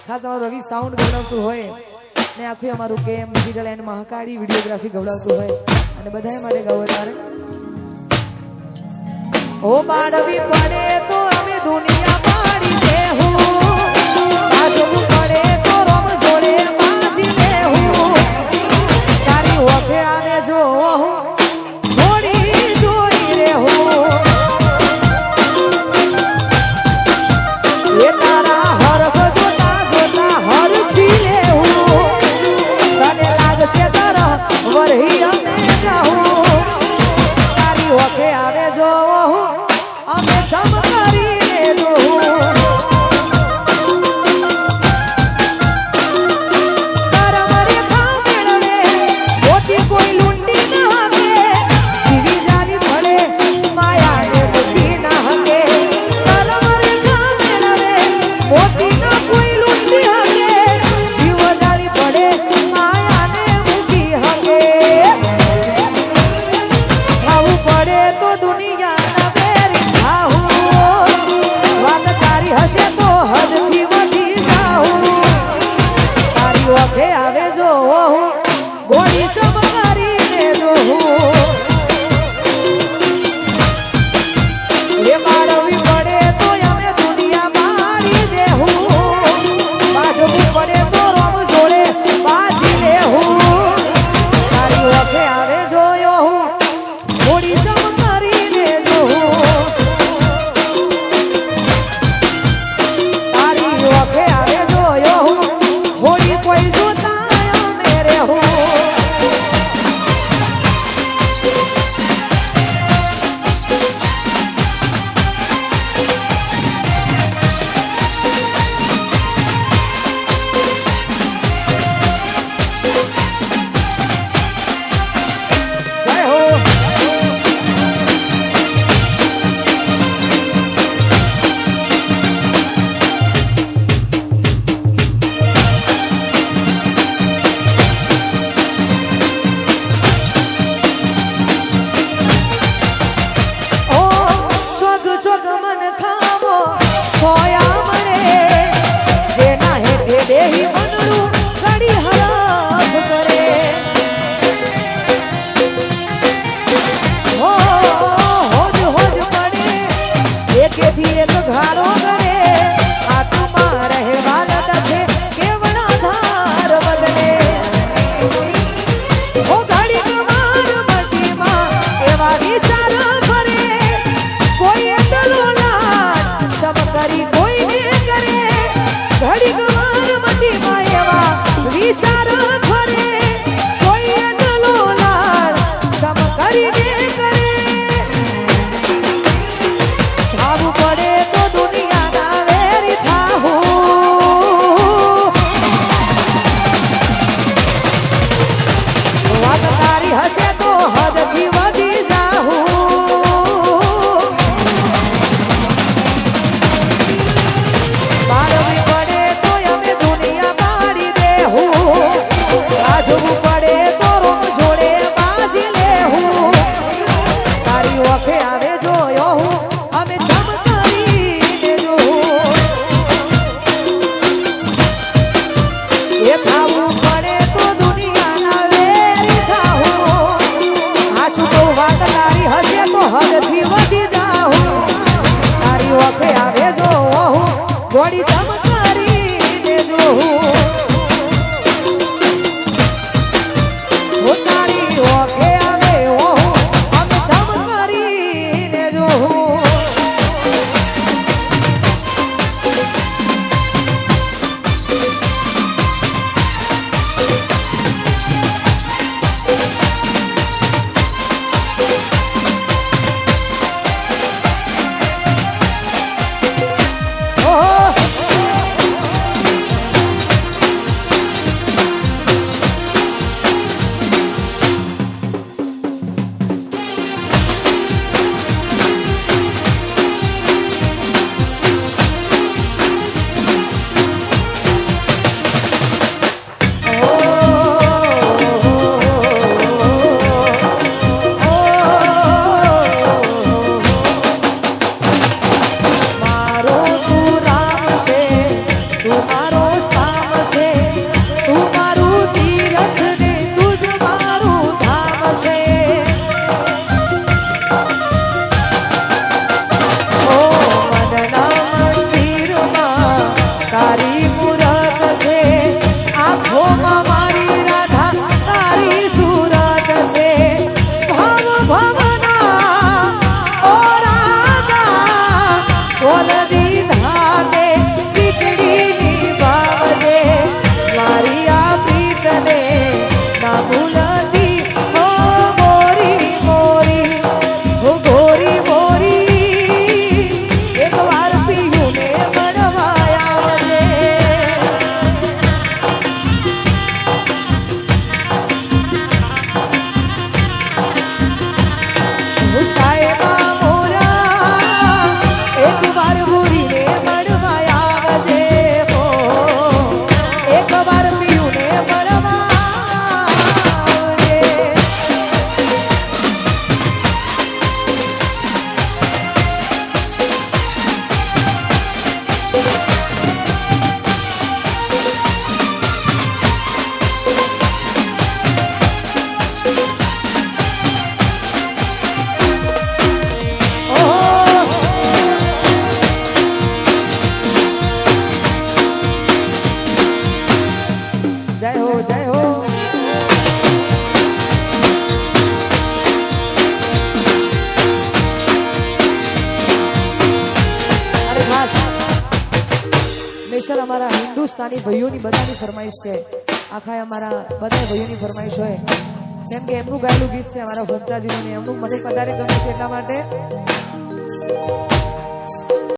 ખાસ અમારું રવિ સાઉન્ડ ગવડાવતું હોય ને આખું અમારું કેમ ડિજિટલ એન્ડ મહાકાળી વિડીયોગ્રાફી ગવડાવતું હોય અને બધાય માટે ગાવો તારે ઓ બાળવી પડે તો અમે દુનિયા પાડી દેહું બાજવું પડે તો રમ જોડે બાજી દેહું તારી ઓખે આને જો થોડી જોઈ રેહું એ તારા હરખ જોતા જોતા હરખી રેહું તને લાગશે તારા વરહી અમે જાહું તારી ઓખે આવે જો અમે જમ કરીને સ્પેશિયલ અમારા હિન્દુસ્તાની ભાઈઓની બધાની ફરમાઈશ છે, આખા અમારા બધા ભાઈઓની ફરમાઈશ હોય, કેમ કે એમનું ગાયેલું ગીત છે અમારા ભક્તાજીનું, એમનું મને વધારે ગમે છે એટલા માટે